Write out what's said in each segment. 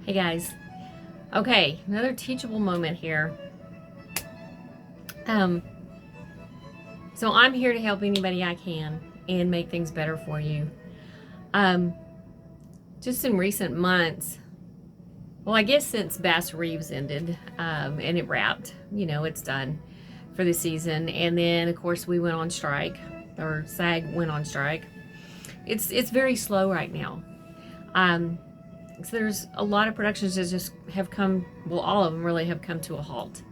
Hey guys. Okay, another teachable moment here. Um, so I'm here to help anybody I can and make things better for you. Um, just in recent months, well, I guess since Bass Reeves ended, and it wrapped, it's done for the season. And then of course we went on strike, or SAG went on strike. It's very slow right now. So there's a lot of productions that just have come, well, all of them really have come to a halt.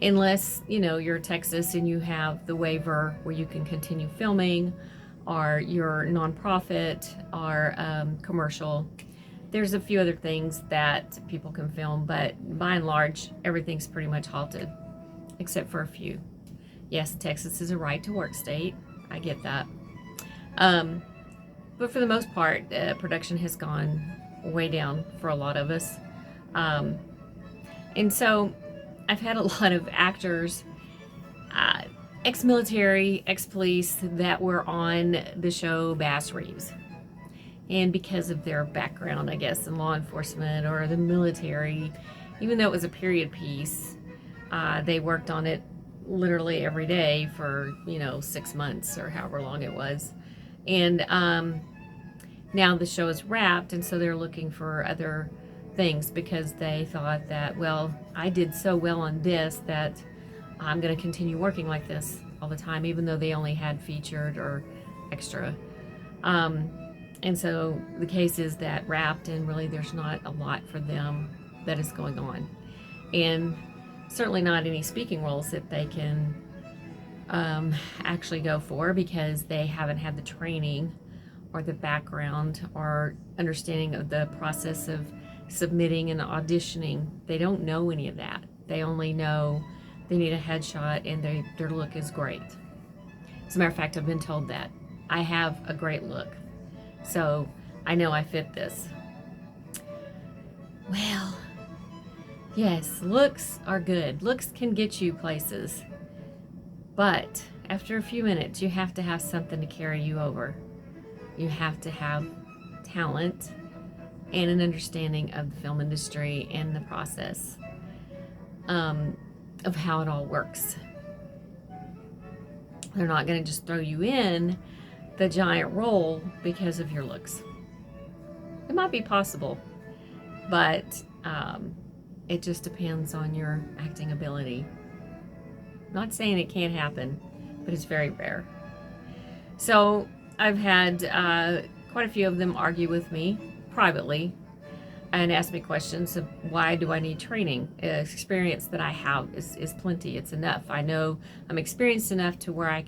Unless, you're Texas and you have the waiver where you can continue filming, or you're nonprofit, or commercial. There's a few other things that people can film, but by and large, everything's pretty much halted, except for a few. Yes, Texas is a right to work state. I get that. But for the most part, production has gone way down for a lot of us. And so I've had a lot of actors, ex-military, ex-police, that were on the show Bass Reeves. And because of their background, I guess, in law enforcement or the military, even though it was a period piece, they worked on it literally every day for, 6 months or however long it was. And now the show is wrapped, and so they're looking for other things because they thought that, well, I did so well on this that I'm going to continue working like this all the time, even though they only had featured or extra. And so the case is that wrapped, and really there's not a lot for them that is going on. And certainly not any speaking roles that they can actually go for, because they haven't had the training or the background or understanding of the process of submitting and auditioning. They don't know any of that. They only know they need a headshot and their look is great. As a matter of fact, I've been told that. I have a great look, so I know I fit this. Well, yes, looks are good. Looks can get you places. But after a few minutes, you have to have something to carry you over. You have to have talent and an understanding of the film industry and the process of how it all works. They're not going to just throw you in the giant role because of your looks. It might be possible, but it just depends on your acting ability. Not saying it can't happen, but it's very rare. So I've had quite a few of them argue with me privately and ask me questions of why do I need training. Experience that I have is plenty. It's enough. I know I'm experienced enough to where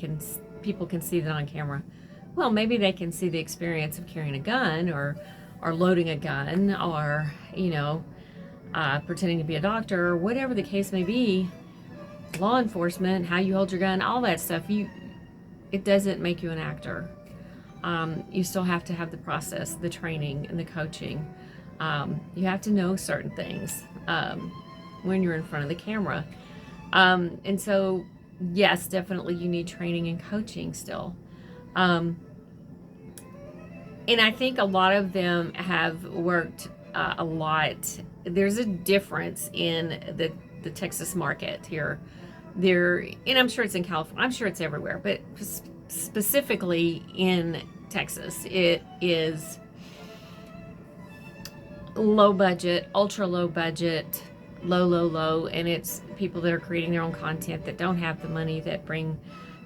people can see that on camera. Well, maybe they can see the experience of carrying a gun or loading a gun, or pretending to be a doctor, or whatever the case may be. Law enforcement, how you hold your gun, all that stuff. It doesn't make you an actor. You still have to have the process, the training, and the coaching. You have to know certain things when you're in front of the camera. And so, yes, definitely you need training and coaching still. And I think a lot of them have worked a lot. There's a difference in the Texas market here. And I'm sure it's in California. I'm sure it's everywhere, but specifically in Texas, it is low budget, ultra low budget, low, and it's people that are creating their own content that don't have the money, that bring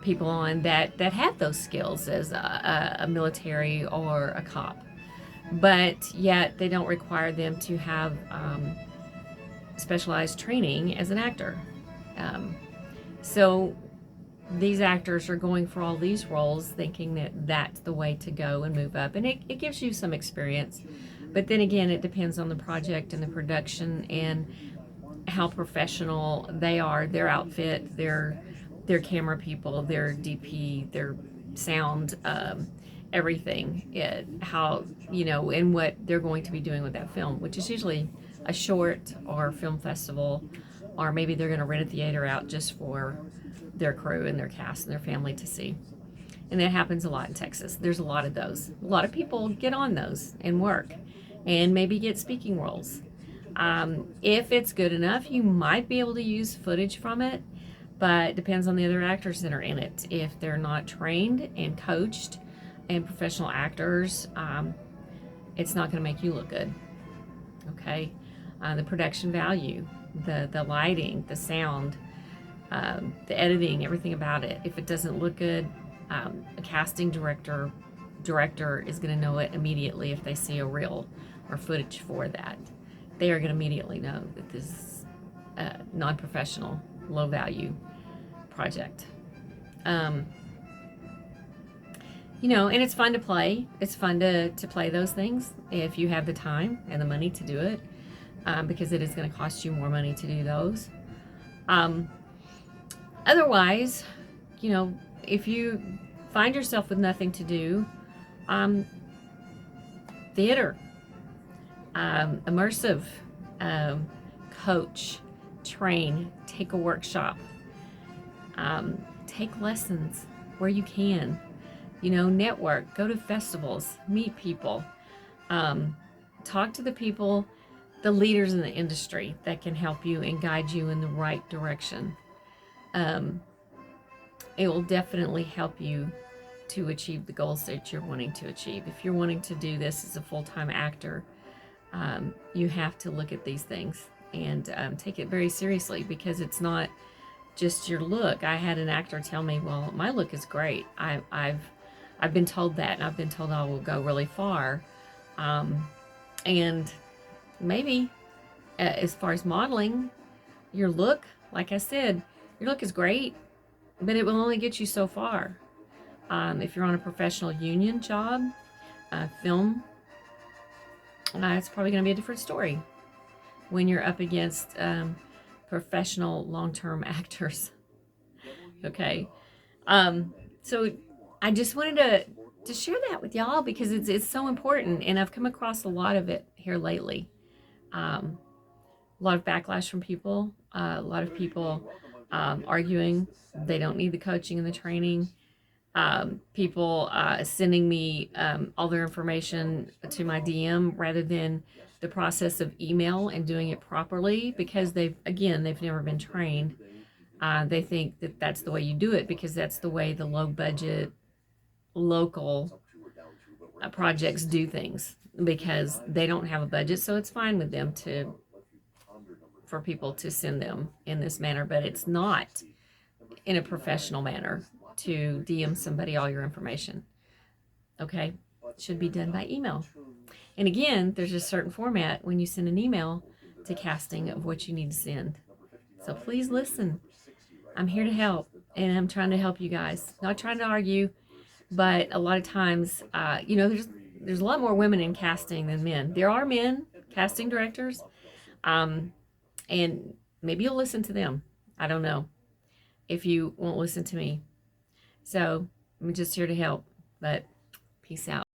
people on that have those skills as a military or a cop, but yet they don't require them to have specialized training as an actor. So these actors are going for all these roles thinking that that's the way to go and move up, and it gives you some experience, but then again, it depends on the project and the production and how professional they are, their outfit, their camera people, their DP, their sound, everything, and what they're going to be doing with that film, which is usually a short or film festival, or maybe they're going to rent a theater out just for their crew and their cast and their family to see. And that happens a lot in Texas. There's a lot of those. A lot of people get on those and work and maybe get speaking roles. If it's good enough, you might be able to use footage from it, but it depends on the other actors that are in it. If they're not trained and coached and professional actors, it's not going to make you look good. Okay, the production value, the lighting, the sound, the editing, everything about it. If it doesn't look good, a casting director is going to know it immediately if they see a reel or footage for that. They are going to immediately know that this is a non-professional, low-value project. You know, and it's fun to play. It's fun to play those things if you have the time and the money to do it, because it is going to cost you more money to do those. Otherwise, you know, if you find yourself with nothing to do, theater, immersive, coach, train, take a workshop, take lessons where you can, you know, network, go to festivals, meet people, talk to the people, the leaders in the industry that can help you and guide you in the right direction. It will definitely help you to achieve the goals that you're wanting to achieve. If you're wanting to do this as a full-time actor, you have to look at these things and take it very seriously, because it's not just your look. I had an actor tell me, well, my look is great. I've been told that, and I've been told I will go really far. And maybe as far as modeling, your look, like I said, your look is great, but it will only get you so far. If you're on a professional union job, film, it's probably going to be a different story when you're up against professional long-term actors. Okay. So I just wanted to share that with y'all, because it's so important, and I've come across a lot of it here lately. A lot of backlash from people, a lot of people arguing they don't need the coaching and the training. People sending me all their information to my DM rather than the process of email and doing it properly, because they've never been trained. They think that that's the way you do it, because that's the way the low budget local projects do things, because they don't have a budget, so it's fine with them for people to send them in this manner, but it's not in a professional manner to DM somebody all your information. Okay, it should be done by email. And again, there's a certain format when you send an email to casting of what you need to send. So please listen. I'm here to help, and I'm trying to help you guys. Not trying to argue, but a lot of times, you know, there's a lot more women in casting than men. There are men casting directors, and maybe you'll listen to them. I don't know if you won't listen to me. So I'm just here to help, but peace out.